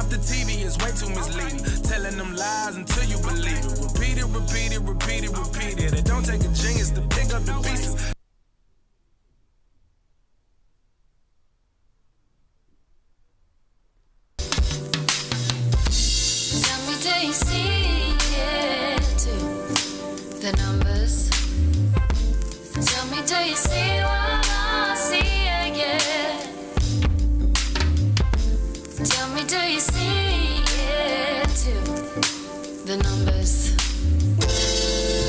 off the TV is way too misleading. Telling them lies until you believe it. Repeat it, repeat it, repeat it, repeat it. It don't take a genius to pick up the pieces. Tell me, do you see it too? The numbers. Tell me, do you see what I see again? Tell me, do you see it too? The numbers.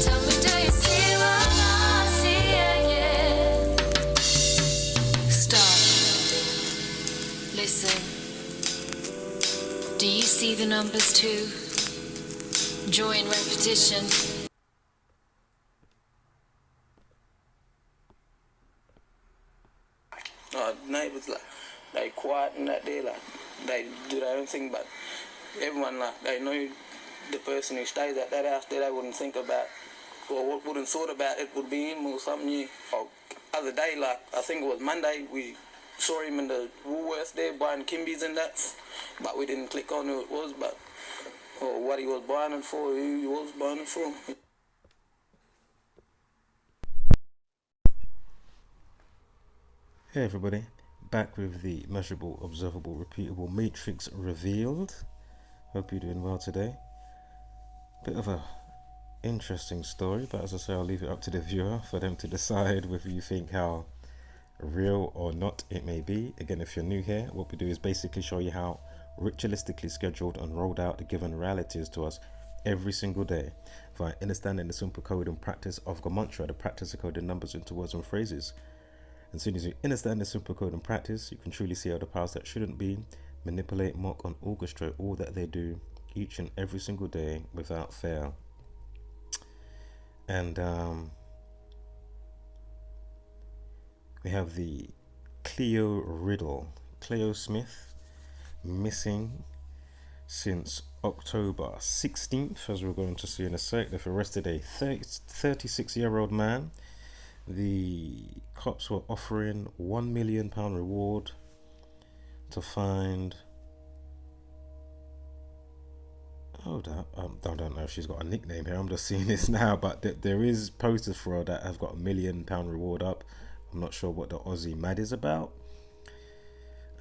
Tell me, do you see what I see again? Stop. Listen. Do you see the numbers too? Joy in repetition. Neighbors like they quiet and that they like they do their own thing, but everyone like they know the person who stays at that house. They wouldn't think about or wouldn't thought about it would be him or something new. Or other day, like I think it was Monday, we saw him in the Woolworths there buying Kimbies and that, but we didn't click on who it was, but or what he was buying it for, who he was buying it for. Hey everybody, back with the measurable, observable, repeatable matrix revealed. Hope you're doing well today. Bit of a interesting story, but as I say, I'll leave it up to the viewer for them to decide whether you think how real or not it may be. Again, if you're new here, what we do is basically show you how ritualistically scheduled and rolled out the given realities to us every single day via understanding the simple code and practice of Gematria, the practice of coding numbers into words and phrases. As soon as you understand the simple code and practice, you can truly see how the powers that shouldn't be manipulate, mock, and orchestrate all that they do each and every single day without fail. And we have the Cleo riddle. Cleo Smith, missing since October 16th, as we're going to see in a sec. They've arrested a 36-year-old man. The cops were offering £1 million reward to find. I don't know if she's got a nickname here. I'm just seeing this now, but there is posters for her that have got £1 million reward up. I'm not sure what the Aussie Mad is about.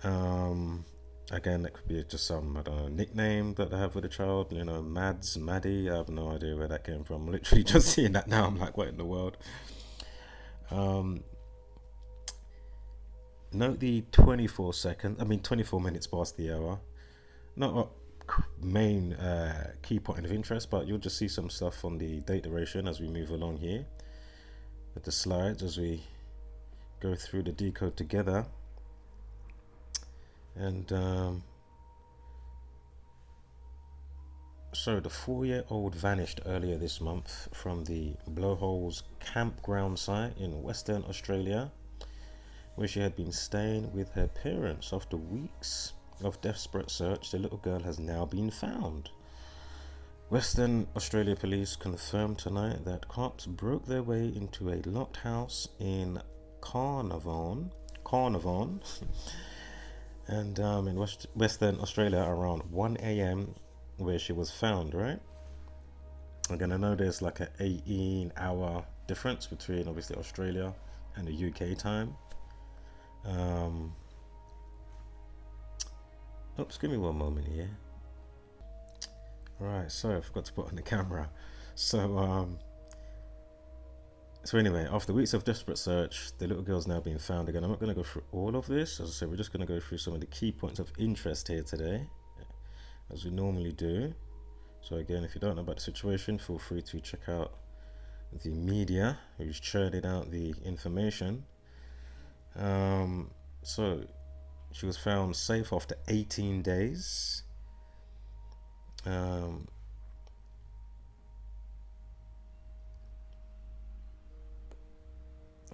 Again, that could be just some, I don't know, nickname that they have for the child. You know, Mads, Maddie. I have no idea where that came from. I'm literally just seeing that now. I'm like, what in the world? Note the 24 minutes past the hour. Not a main key point of interest, but you'll just see some stuff on the date duration as we move along here with the slides as we go through the decode together. And so the 4-year-old vanished earlier this month from the Blowholes campground site in Western Australia, where she had been staying with her parents. After weeks of desperate search, the little girl has now been found. Western Australia police confirmed tonight that cops broke their way into a locked house in Carnarvon and in Western Australia around 1 a.m. where she was found, right? Again, I know there's like an 18-hour difference between obviously Australia and the UK time. Oops, give me one moment here. Right, sorry, I forgot to put on the camera. So anyway, after weeks of desperate search, the little girl's now been found. Again, I'm not going to go through all of this. As I said, we're just going to go through some of the key points of interest here today, as we normally do. So again, if you don't know about the situation, feel free to check out the media who's churning out the information. So she was found safe after 18 days.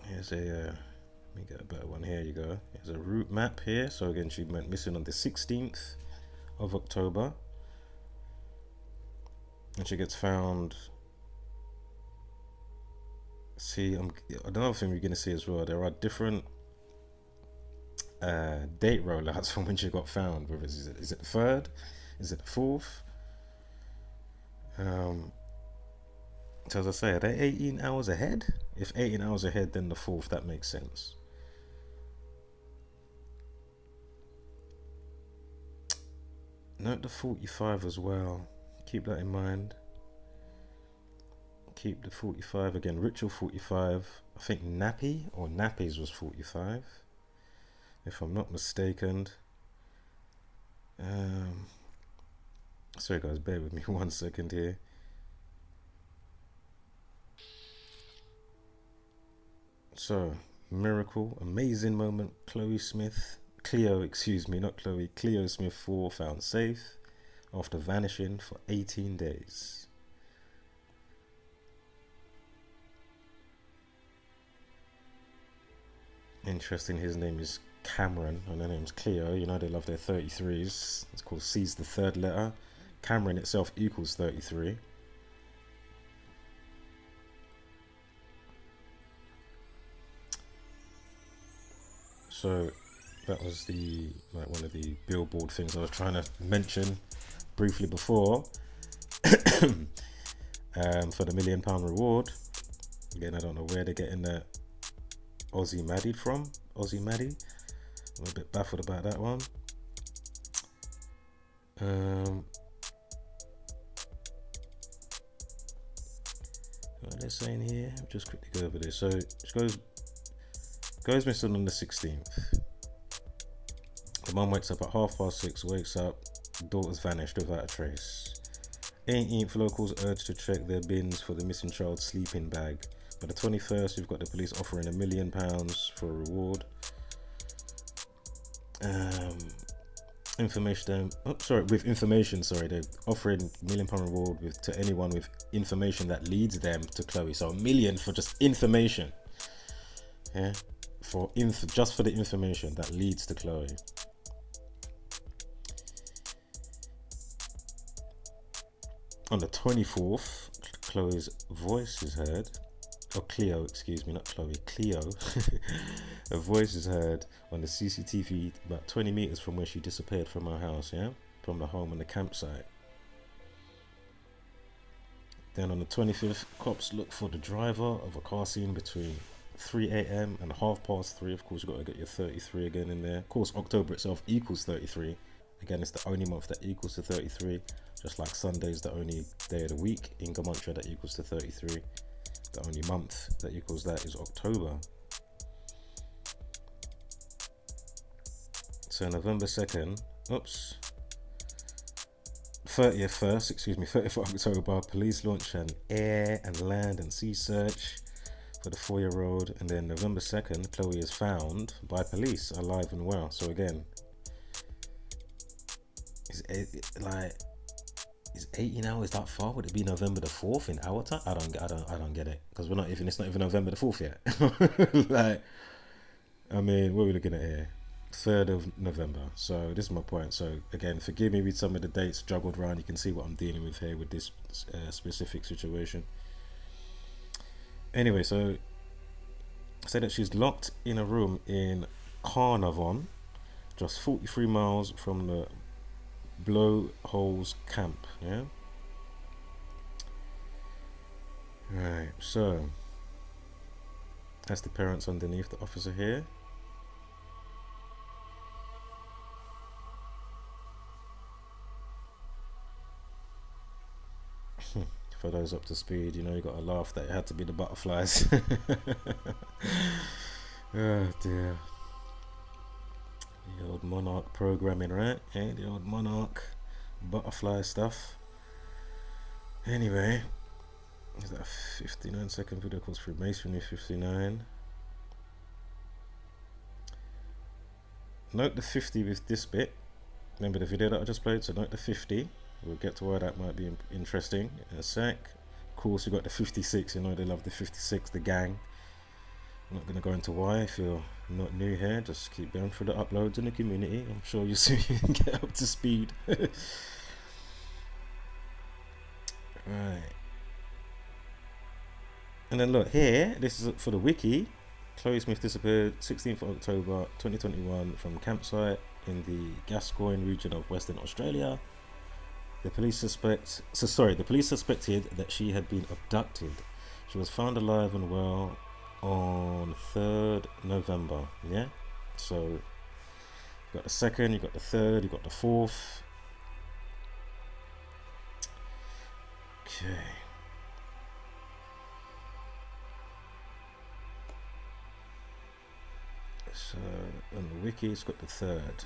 Here's a let me get a better one. Here you go. Here's a route map here. So again, she went missing on the 16th of October, and she gets found. See, another thing we're going to see as well, there are different date rollouts from when she got found. Whether is it the 3rd? Is it the 4th? So as I say, are they 18 hours ahead? If 18 hours ahead, then the 4th, that makes sense. Note the 45 as well. Keep that in mind. Keep the 45 again. Ritual 45. I think Nappy or Nappies was 45, if I'm not mistaken. Sorry guys, bear with me 1 second here. So, miracle, amazing moment. Cleo Smith 4 found safe after vanishing for 18 days. Interesting, his name is Cameron and her name's Cleo. You know they love their 33s. It's called C's the 3rd letter. Cameron itself equals 33. So that was the one of the billboard things I was trying to mention briefly before. For the £1 million reward. Again, I don't know where they're getting the Aussie Maddie from. Aussie Maddie. I'm a bit baffled about that one. What are they saying here? I'll just quickly go over this. So it goes missing on the 16th. The mum wakes up at 6:30, wakes up, daughter's vanished without a trace. 18th, locals urged to check their bins for the missing child's sleeping bag. By the 21st, we've got the police offering £1 million for a reward. With information, they're offering £1 million reward to anyone with information that leads them to Chloe. So £1 million for just information. Yeah, just for the information that leads to Chloe. On the 24th, Chloe's voice is heard. Cleo, excuse me, not Chloe, Cleo. Her voice is heard on the CCTV about 20 meters from where she disappeared from her house, yeah? From the home and the campsite. Then on the 25th, cops look for the driver of a car seen between 3 a.m. and 3:30. Of course, you've got to get your 33 again in there. Of course, October itself equals 33. Again, it's the only month that equals to 33. Just like Sunday's the only day of the week in Gematria that equals to 33. The only month that equals that is October. So November 2nd, 30th October, police launch an air and land and sea search for the 4-year-old, and then November 2nd, Chloe is found by police alive and well. So again, is 18 hours that far? Would it be November the 4th in our time? I don't get it, because it's not even November the 4th yet. What are we looking at here? 3rd of November. So this is my point. So again, forgive me with some of the dates juggled around. You can see what I'm dealing with here with this specific situation. Anyway, so say that she's locked in a room in Carnarvon, just 43 miles from the Blowholes camp. Yeah. Right. So that's the parents underneath the officer here. For those up to speed, you got to laugh that it had to be the butterflies. Oh dear. The old Monarch programming, right? Yeah, the old Monarch butterfly stuff. Anyway, is that a 59-second video called Freemasonry 59? Note the 50 with this bit. Remember the video that I just played? So note the 50. We'll get to why that might be interesting in a sec. Of course, we got the 56. They love the 56, the gang. I'm not going to go into why. If you're not new here, just keep going through the uploads in the community. I'm sure you soon get up to speed. Right. And then look here, this is for the wiki. Chloe Smith disappeared 16th of October 2021 from campsite in the Gascoyne region of Western Australia. The police suspected that she had been abducted. She was found alive and well on 3rd November. Yeah, so you got the 2nd, you got the 3rd, you got the 4th. Okay. So on the wiki, it's got the 3rd.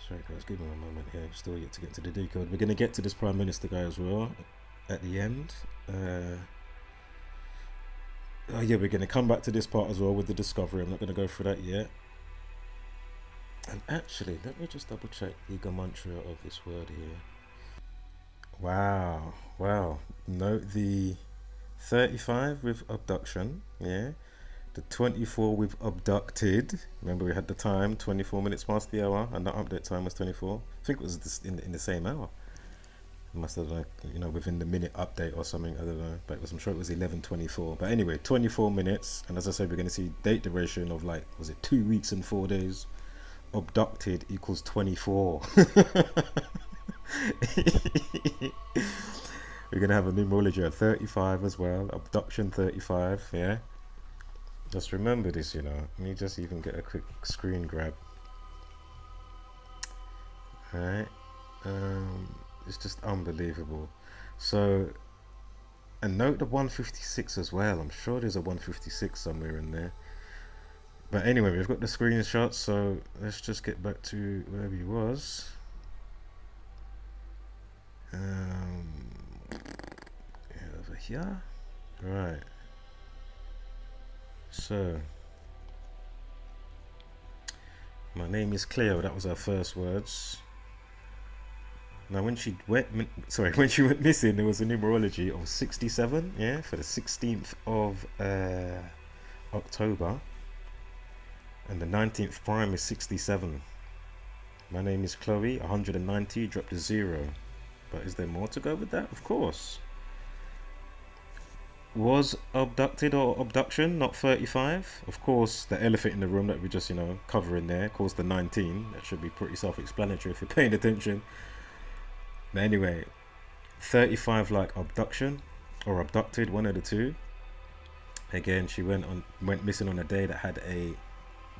Sorry guys, give me a moment here. I'm still yet to get to the decode. We're going to get to this Prime Minister guy as well at the end. Oh yeah, we're going to come back to this part as well with the discovery. I'm not going to go through that yet. And actually, let me just double check the gematria of this word here. Wow. Note the 35 with abduction, yeah. The 24 with abducted. Remember we had the time 24 minutes past the hour, and the update time was 24. I think it was this in the same hour. It must have, like, you know, within the minute update or something. I don't know, but I'm sure it was 11:24. But anyway, 24 minutes, and as I said, we're going to see date duration of, like, was it 2 weeks and 4 days? Abducted equals 24. We're gonna have a numerology at 35 as well. Abduction 35, yeah. Just remember this, you know. Let me just even get a quick screen grab. Alright. It's just unbelievable. So, and note the 156 as well. I'm sure there's a 156 somewhere in there. But anyway, we've got the screenshots, so let's just get back to where we was. Over here. Right. So, my name is Cleo. That was her first words. Now, when she went missing, there was a numerology of 67. Yeah, for the 16th of October. And the 19th prime is 67. My name is Chloe. 190 dropped to 0. But is there more to go with that? Of course. Was abducted or abduction, not 35. Of course, the elephant in the room that we just, you know, covering there calls the 19. That should be pretty self-explanatory if you're paying attention. But anyway, 35 like abduction or abducted, one of the two. Again, she went missing on a day that had a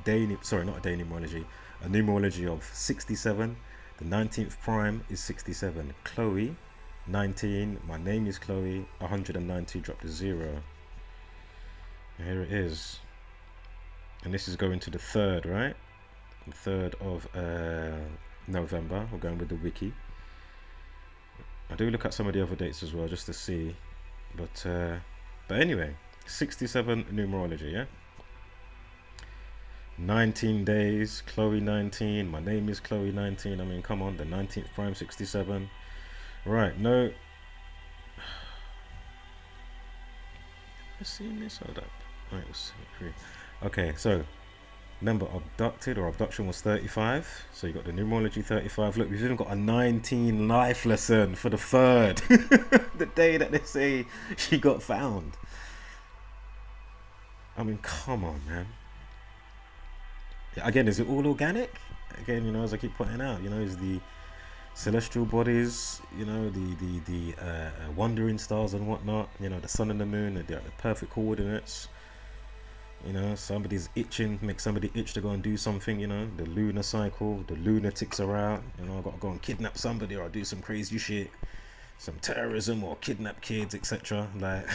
numerology of 67. The 19th prime is 67. Chloe, 19. My name is Chloe. 190 dropped to 0. And here it is. And this is going to the 3rd, right? The 3rd of November. We're going with the wiki. I do look at some of the other dates as well just to see. But anyway, 67 numerology, yeah? 19 days, Chloe 19, my name is Chloe 19. I mean, come on, the 19th prime 67. Right, no. I've seen this, hold up. Right, okay, so remember, abducted or abduction was 35. So you got the numerology 35. Look, we've even got a 19 life lesson for the 3rd. The day that they say she got found. I mean, come on, man. Again, is it all organic? Again, you know, as I keep pointing out, you know, is the celestial bodies, you know, the wandering stars and whatnot, you know, the sun and the moon, they're the perfect coordinates. You know, somebody's itching, make somebody itch to go and do something, you know, the lunar cycle, the lunatics are out, you know, I gotta go and kidnap somebody or do some crazy shit, some terrorism or kidnap kids, etc. Like,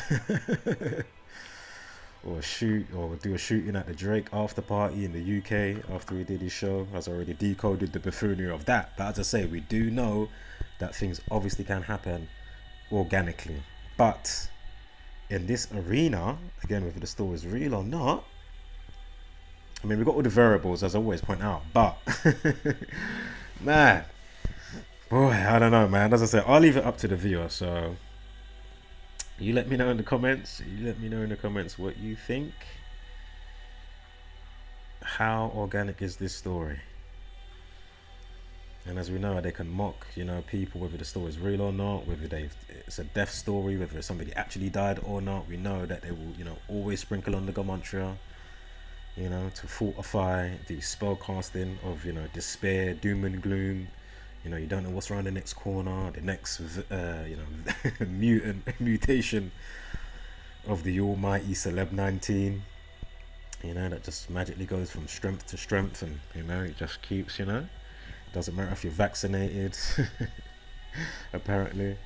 or shoot or do a shooting at the Drake after party in the UK after he did his show. As I already decoded the buffoonery of that. But as I say, we do know that things obviously can happen organically. But in this arena, again, whether the story is real or not, I mean, we've got all the variables, as I always point out. But, man, boy, I don't know, man. As I say, I'll leave it up to the viewer. So you let me know in the comments. What you think. How organic is this story? And as we know, they can mock, you know, people, whether the story is real or not, whether it's a death story, whether somebody actually died or not. We know that they will, you know, always sprinkle on the gematria, you know, to fortify the spellcasting of, you know, despair, doom and gloom. You know, you don't know what's around the next corner, the next, you know, mutation of the almighty Celeb 19. You know, that just magically goes from strength to strength, and, you know, it just keeps, you know. Doesn't matter if you're vaccinated, apparently,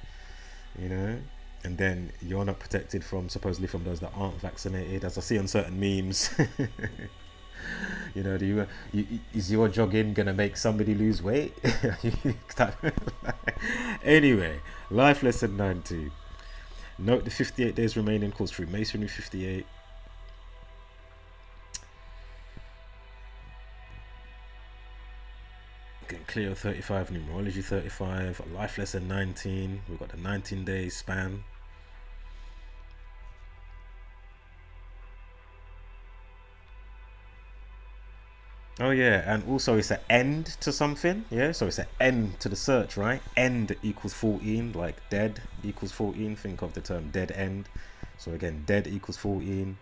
you know, and then you're not protected from, supposedly, from those that aren't vaccinated, as I see on certain memes. You know, is your jogging gonna make somebody lose weight? Anyway, life lesson 92. Note the 58 days remaining calls Freemasonry 58. Cleo 35, numerology 35, life lesson 19. We've got the 19-day span. Oh yeah, and also it's an end to something, yeah? So it's an end to the search, right? End equals 14, like dead equals 14. Think of the term dead end. So again, dead equals 14.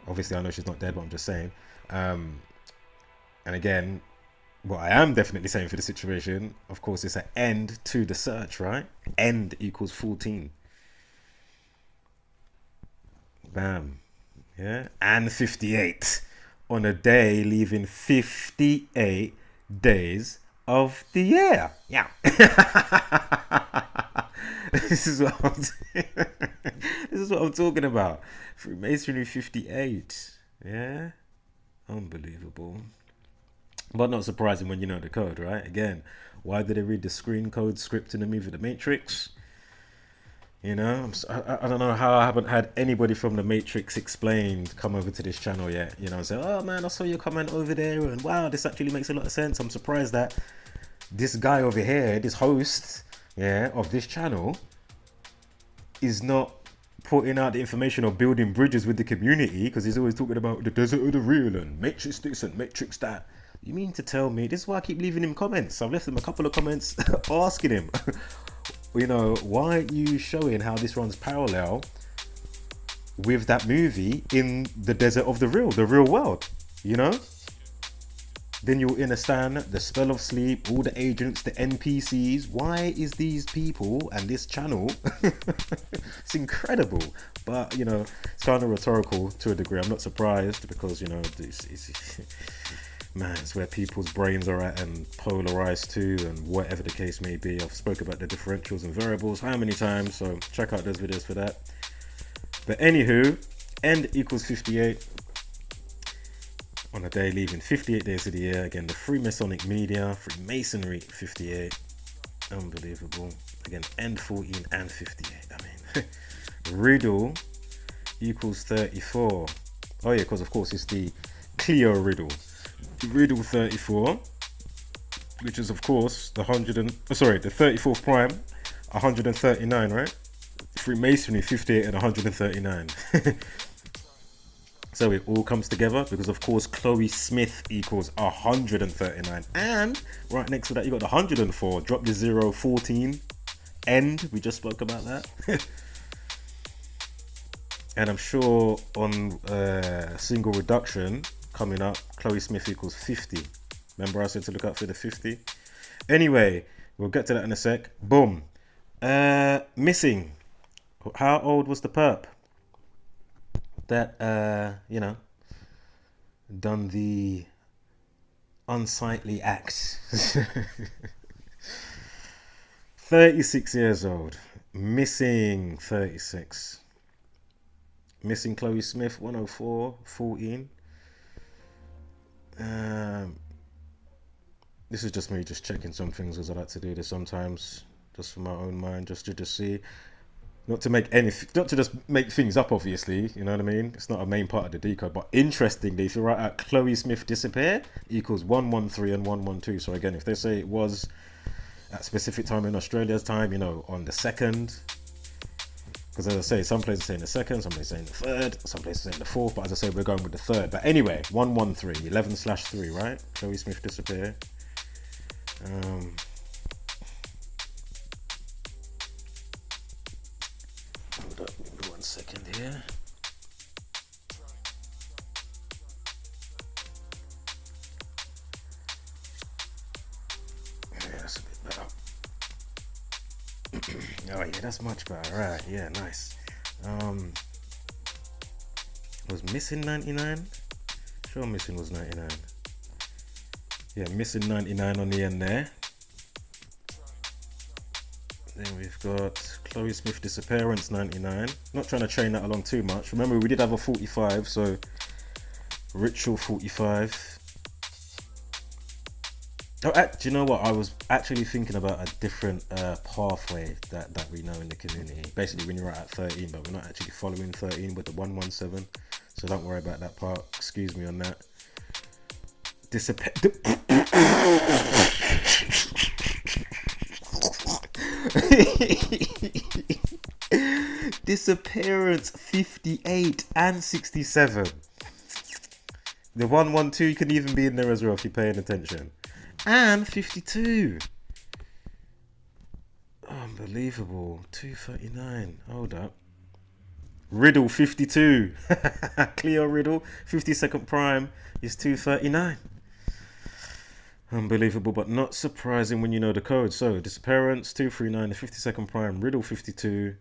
Obviously, I know she's not dead, but I'm just saying. And again, what I am definitely saying for the situation, of course, it's an end to the search, right? End equals 14. Bam. Yeah. And 58. On a day leaving 58 days of the year. Yeah. This is what I'm talking about. Freemasonry 58. Yeah. Unbelievable. But not surprising when you know the code, right? Again, why did they read the screen code script in the movie The Matrix? You know, I don't know how I haven't had anybody from The Matrix Explained come over to this channel yet. You know, and say, oh man, I saw your comment over there, and wow, this actually makes a lot of sense. I'm surprised that this guy over here, this host, yeah, of this channel, is not putting out the information or building bridges with the community, because he's always talking about the desert of the real and Matrix this and Matrix that. You mean to tell me, this is why I keep leaving him comments. I've left him a couple of comments asking him, you know, why are you showing how this runs parallel with that movie in the desert of the real world, you know? Then you'll understand the spell of sleep, all the agents, the NPCs. Why is these people and this channel? It's incredible. But, you know, it's kind of rhetorical to a degree. I'm not surprised because, you know, man, it's where people's brains are at and polarized to, and whatever the case may be. I've spoke about the differentials and variables how many times, so check out those videos for that. But anywho, end equals 58 on a day leaving 58 days of the year. Again, the Freemasonic media, Freemasonry 58. Unbelievable. Again, end 14 and 58. I mean, riddle equals 34. Oh yeah, because of course it's the Cleo riddle. Riddle 34, which is of course the 34th prime, 139, right? Freemasonry 58 and 139. So it all comes together because of course Chloe Smith equals 139, and right next to that you got the 104. Drop the 0, 14. End. We just spoke about that. And I'm sure on single reduction coming up, Chloe Smith equals 50. Remember I said to look out for the 50? Anyway, we'll get to that in a sec. Boom. Missing. How old was the perp that, you know, done the unsightly act? 36 years old. Missing 36. Missing Chloe Smith, 104, 14. This is just me just checking some things, as I like to do this sometimes, just for my own mind, just to see, not to just make things up, obviously, you know what I mean? It's not a main part of the decode, but interestingly, if you write out Chloe Smith disappear equals 113 and 112. So again, if they say it was at a specific time in Australia's time, you know, on the 2nd, because as I say, some places say in the 2nd, some places say in the 3rd, some places say in the 4th, but as I say, we're going with the 3rd. But anyway, 113, 11/3, right? Chloe Smith disappear. Hold up 1 second here. Yeah, that's a bit better. Oh yeah, that's much better. Right, yeah, nice. Was Missing 99? Sure, Missing was 99. Yeah, Missing 99 on the end there. Then we've got Chloe Smith Disappearance 99. Not trying to chain that along too much. Remember, we did have a 45, so Ritual 45. Oh, do you know what? I was actually thinking about a different pathway that we know in the community. Basically, when you're at 13, but we're not actually following 13 with the 117. So don't worry about that part. Excuse me on that. Disappearance 58 and 67. The 112 can even be in there as well if you're paying attention. And 52. Unbelievable. 239. Hold up. Riddle 52. Cleo Riddle 52nd prime is 239. Unbelievable, but not surprising when you know the code. So Disappearance 239, the 52nd prime, Riddle 52.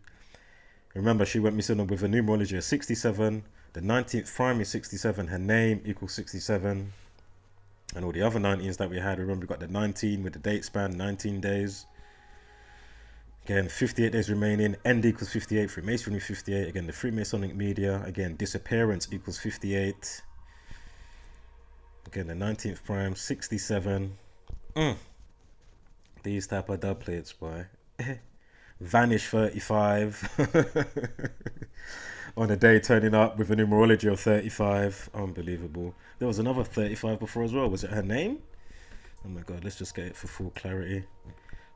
Remember, she went missing with a numerology of 67. The 19th prime is 67. Her name equals 67. And all the other 19s that we had, remember we got the 19 with the date span, 19 days. Again, 58 days remaining, end equals 58, Freemasonry 58. Again, the Freemasonic media, again, Disappearance equals 58. Again, the 19th prime, 67. These type of dub plates, boy. Vanish 35. On a day turning up with a numerology of 35. Unbelievable. There was another 35 before as well. Was it her name? Oh my god, let's just get it for full clarity.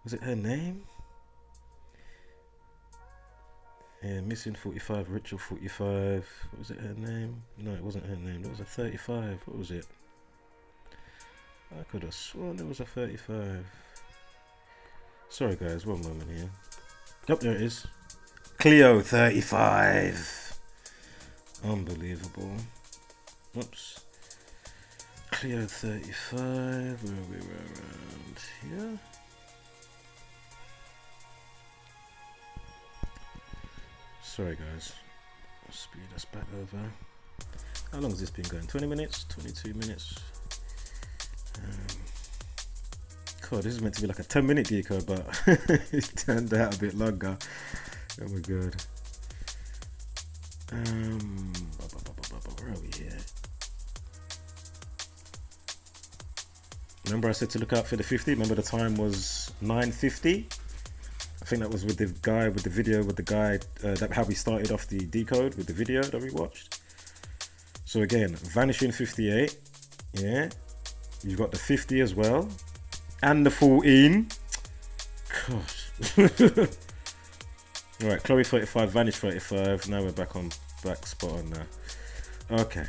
Was it her name? Yeah, Missing 45, Ritual 45. Was it her name? No, it wasn't her name. There was a 35. What was it? I could have sworn there was a 35. Sorry guys, one moment here. Oh, there it is. Cleo 35. Unbelievable. Oops. Cleo 35. Where we were around here. Sorry guys. I'll speed us back over. How long has this been going? 20 minutes? 22 minutes? God, this is meant to be like a 10-minute decode, but it turned out a bit longer. Oh my god. Where are we here? Remember I said to look out for the 50? Remember the time was 9:50? I think that was with the guy, with the video, with the guy, that how we started off the decode with the video that we watched. So again, Vanishing 58, yeah. You've got the 50 as well. And the 14. Gosh. Alright, Chloe 35, Vanish 35. Now we're back spot on now. Okay.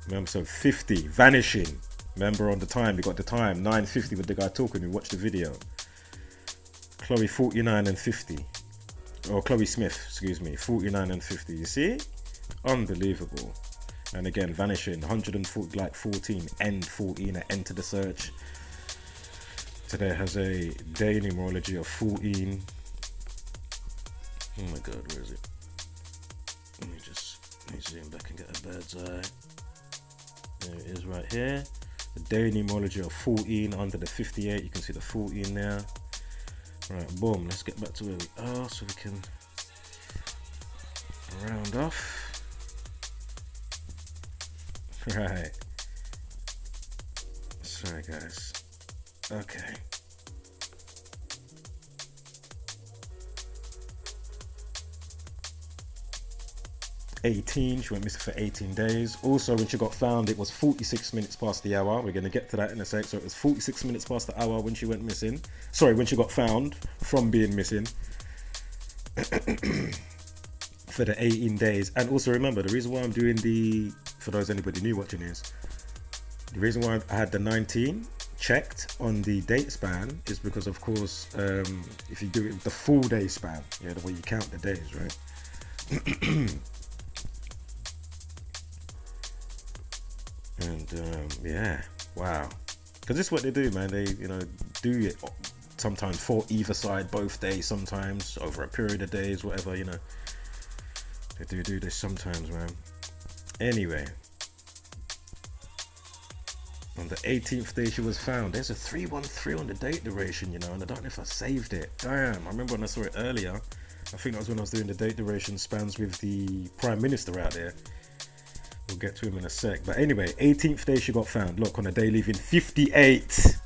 Remember, so 50, Vanishing. Remember on the time, we got the time, 9:50 with the guy talking, we watched the video. Chloe 49 and 50. Or Chloe Smith, excuse me, 49 and 50. You see? Unbelievable. And again, Vanishing, 140, like 14, end 14, I enter the search. Today has a day numerology of 14. Oh my god, where is it? Let me zoom back and get a bird's eye. There it is right here. The day numerology of 14 under the 58. You can see the 14 there. Right, boom. Let's get back to where we are so we can round off. Right. Sorry guys. Okay. She went missing for 18 days. Also, when she got found, it was 46 minutes past the hour. We're going to get to that in a sec. So it was 46 minutes past the hour when she went missing. Sorry, when she got found from being missing. For the 18 days. And also remember, the reason why I'm doing for those anybody new watching is, the reason why I had the 19, checked on the date span is because, of course, if you do it with the full day span, yeah, the way you count the days, right? And yeah, wow, because this is what they do, man. They, you know, do it sometimes for either side, both days, sometimes over a period of days, whatever, you know. They do this sometimes, man. Anyway, on the 18th day she was found. There's a 313 on the date duration, you know, and I don't know if I saved it. Damn, I remember when I saw it earlier. I think that was when I was doing the date duration spans with the Prime Minister out there. We'll get to him in a sec. But anyway, 18th day she got found. Look, on the day leaving 58.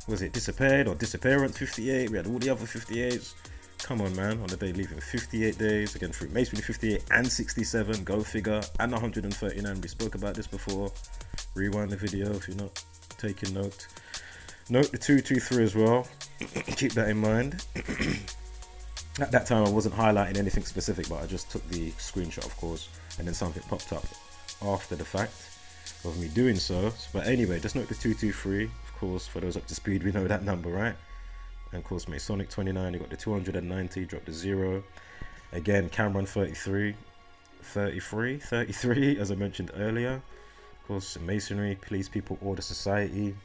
Was it disappeared or disappearance 58? We had all the other 58s. Come on, man. On the day leaving 58 days. Again, through Mace 58 and 67. Go figure. And 139. We spoke about this before. Rewind the video if you're not taking note. Note the 223 as well. Keep that in mind. At that time I wasn't highlighting anything specific, but I just took the screenshot, of course, and then something popped up after the fact of me doing so. But anyway, just note the 223. Of course, for those up to speed, we know that number, right? And of course, Masonic 29, you got the 290, dropped the 0. Again, Cameron 33, as I mentioned earlier. Of course, Masonry, Police People Order Society,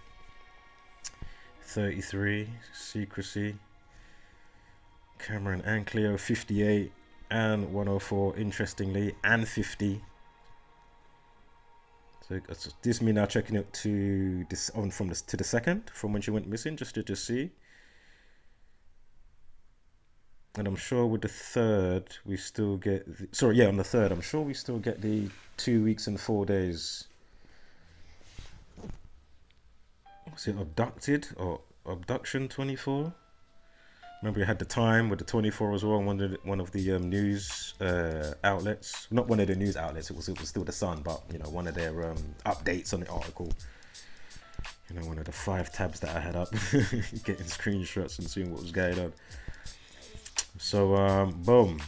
33, Secrecy, Cameron and Cleo 58 and 104, interestingly, and 50. So this me now checking it to this on from this to the second from when she went missing, just to see. And I'm sure with the third we still get on the third I'm sure we still get the 2 weeks and 4 days. Was it abducted or abduction 24? Remember we had the time with the 24 as well, one of the news outlets. Not one of the news outlets, it was still the Sun, but you know, one of their updates on the article. You know, one of the 5 tabs that I had up, getting screenshots and seeing what was going on. So boom,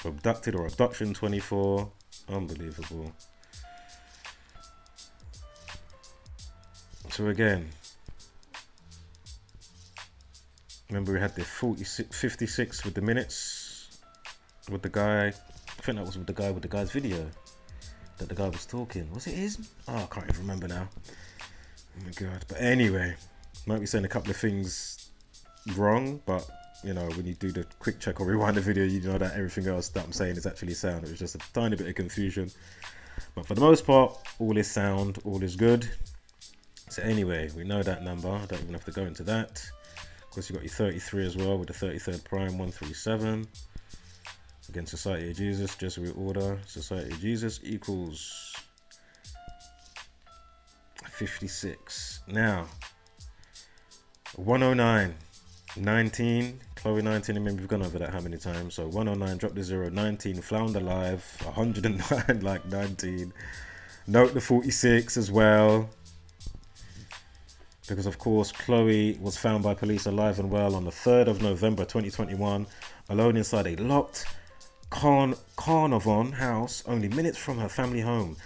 abducted or abduction 24, unbelievable. So again, remember we had the 56 with the minutes with the guy. I think that was with the guy's video that the guy was talking. Was it his? Oh, I can't even remember now. Oh my god. But anyway, might be saying a couple of things wrong, but you know, when you do the quick check or rewind the video, you know that everything else that I'm saying is actually sound. It was just a tiny bit of confusion, but for the most part, all is sound, all is good. So anyway, we know that number. I don't even have to go into that. Of course, you got your 33 as well with the 33rd prime 137. Again, Society of Jesus, Jesuit Order, Society of Jesus equals 56. Now, 109, 19, Chloe 19, I mean, we've gone over that how many times? So 109, drop the 0, 19, found alive, 109, like 19. Note the 46 as well. Because of course, Chloe was found by police alive and well on the 3rd of November 2021, alone inside a locked Carnarvon house, only minutes from her family home.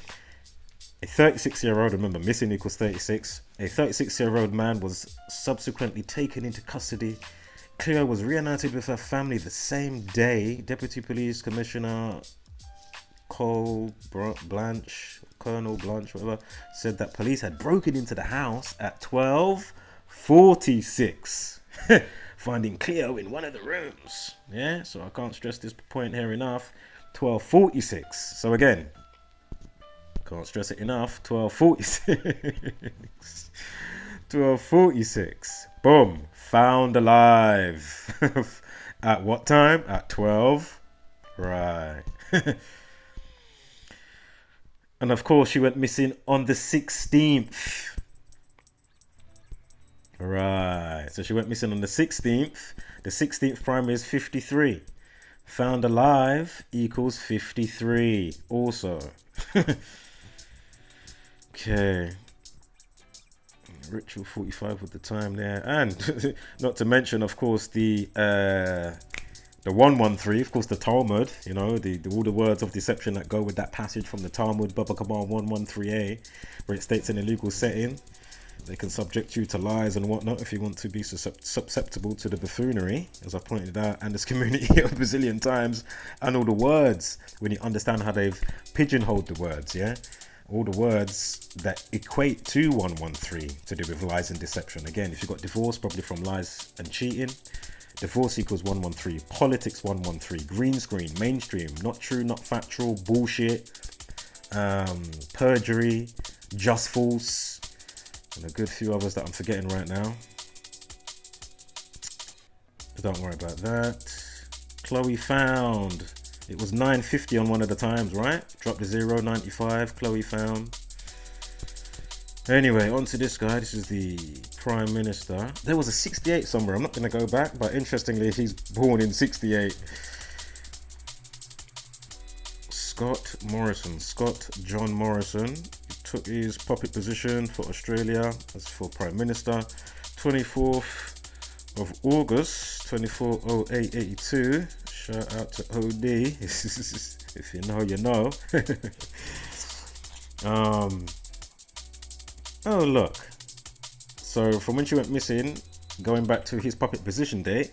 A 36-year-old, remember, missing equals 36. A 36-year-old man was subsequently taken into custody. Cleo was reunited with her family the same day. Deputy Police Commissioner Colonel Blanche, whatever, said that police had broken into the house at 12:46, finding Cleo in one of the rooms. Yeah, so I can't stress this point here enough. 12:46. So again, can't stress it enough. 12:46. 12:46. Boom. Found alive. At what time? At 12. Right. And of course, she went missing on the 16th. Right. So she went missing on the 16th. The 16th prime is 53. Found alive equals 53. Also. Okay. Ritual 45 with the time there. And not to mention, of course, the 113, of course, the Talmud, you know, all the words of deception that go with that passage from the Talmud, Baba Kabbal 113a, where it states in a legal setting, They can subject you to lies and whatnot if you want to be susceptible to the buffoonery, as I pointed out, and this community a bazillion times, and all the words, when you understand how they've pigeonholed the words, yeah? All the words that equate to 113 to do with lies and deception. Again, if you got divorce, probably from lies and cheating. Divorce equals 113. Politics 113. Green screen, mainstream, not true, not factual, bullshit, perjury, just false, and a good few others that I'm forgetting right now. But don't worry about that. Chloe found. It was 950 on one of the times, right? Dropped to 0.95. Chloe found. Anyway, on to this guy. This is the Prime Minister. There was a 68 somewhere. I'm not going to go back, but interestingly, he's born in 68. Scott Morrison. Scott John Morrison. Took his puppet position for Australia as for Prime Minister. 24th of August, 240882. Shout out to OD. If you know, you know. Oh, look. So from when she went missing, going back to his puppet position date,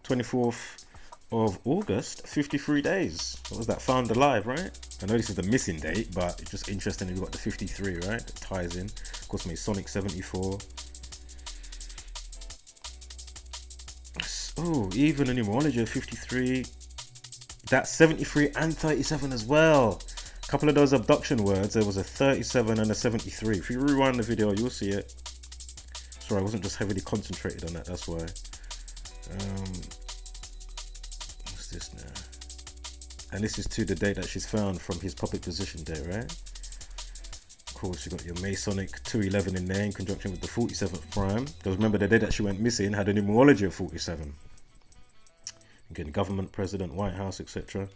24th of August, 53 days. What was that? Found alive, right? I know this is the missing date, but it's just interesting that we got the 53, right? It ties in. Of course, Masonic 74. Oh, even a numerology of 53. That's 73 and 37 as well. A couple of those abduction words, there was a 37 and a 73. If you rewind the video, you'll see it. Sorry, I wasn't just heavily concentrated on that, that's why. What's this now? And this is to the date that she's found from his puppet position day, right? Of course, you got your Masonic 211 in there in conjunction with the 47th prime. Because remember, the day that she went missing had a numerology of 47. Again, government, president, White House, etc.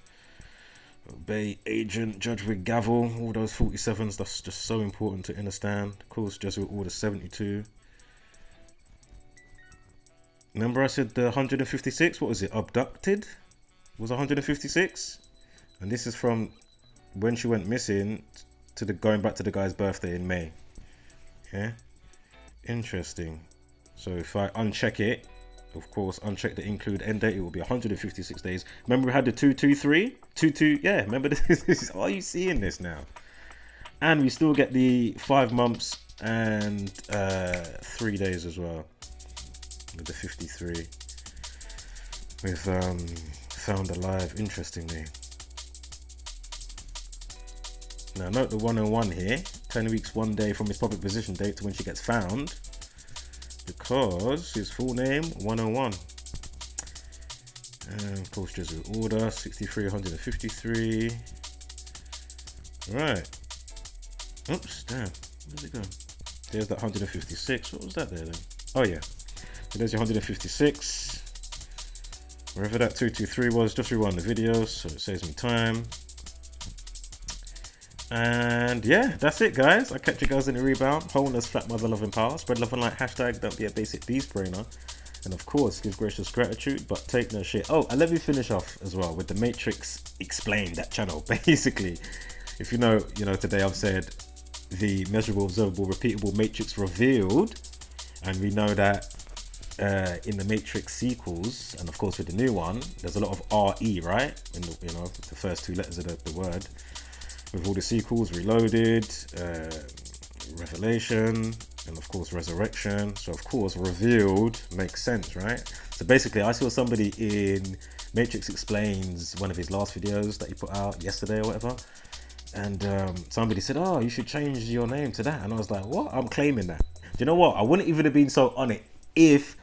Obey, agent, judge with gavel, all those 47s, that's just so important to understand. Of course, Jesuit Order 72. Remember I said the 156? What was it? Abducted? Was 156? And this is from when she went missing to the going back to the guy's birthday in May. Yeah? Interesting. So if I uncheck it, of course, uncheck the include end date, it will be 156 days. Remember we had the 223? 22, yeah, remember this? Are you seeing this now? And we still get the 5 months and 3 days as well. With the 53. With found alive, interestingly. Now note the 101 here. 10 weeks, 1 day from his public position date to when she gets found. Because his full name 101, and of course Jesuit Order 63 153. Right. Oops, damn. Where's it going? There's that 156. What was that there then? Oh yeah. So there's your 156. Wherever that 223 was, just rewind the video so it saves me time. And yeah, that's it, guys. I'll catch you guys in the rebound. Wholeness, flat mother, love and power. Spread love and light. Hashtag don't be a basic beast brainer. And of course, give gracious gratitude, but take no shit. Oh, and let me finish off as well with the Matrix Explained, that channel. Basically, if you know, today I've said the measurable, observable, repeatable Matrix revealed. And we know that in the Matrix sequels, and of course with the new one, there's a lot of RE, right? In the, the first 2 letters of the word. With all the sequels, Reloaded, Revelation, and of course Resurrection. So of course Revealed makes sense, right? So basically I saw somebody in Matrix Explains, one of his last videos that he put out yesterday or whatever, and somebody said, oh, you should change your name to that. And I was like, what? I'm claiming that. Do you know what? I wouldn't even have been so on it if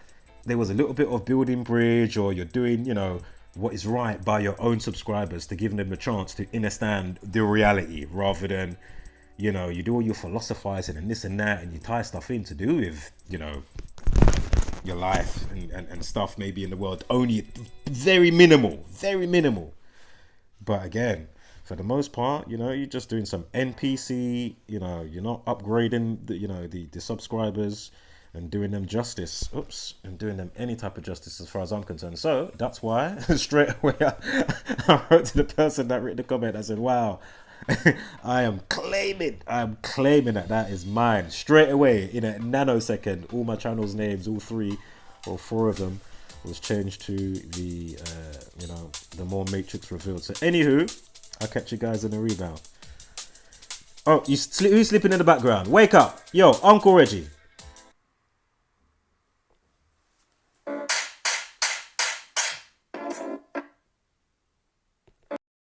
there was a little bit of building bridge, or you're doing, what is right by your own subscribers to give them the chance to understand the reality, rather than, you do all your philosophizing and this and that, and you tie stuff in to do with, your life and stuff maybe in the world, only very minimal. But again, for the most part, you're just doing some NPC, you're not upgrading the subscribers and doing them justice, and doing them any type of justice as far as I'm concerned. So that's why straight away I wrote to the person that wrote the comment. I said, wow, I am claiming that is mine straight away in a nanosecond. All my channels names, all 3 or 4 of them, was changed to the the more Matrix revealed. So anywho, I'll catch you guys in the rebound. Oh, who's sleeping in the background? Wake up, yo, Uncle Reggie.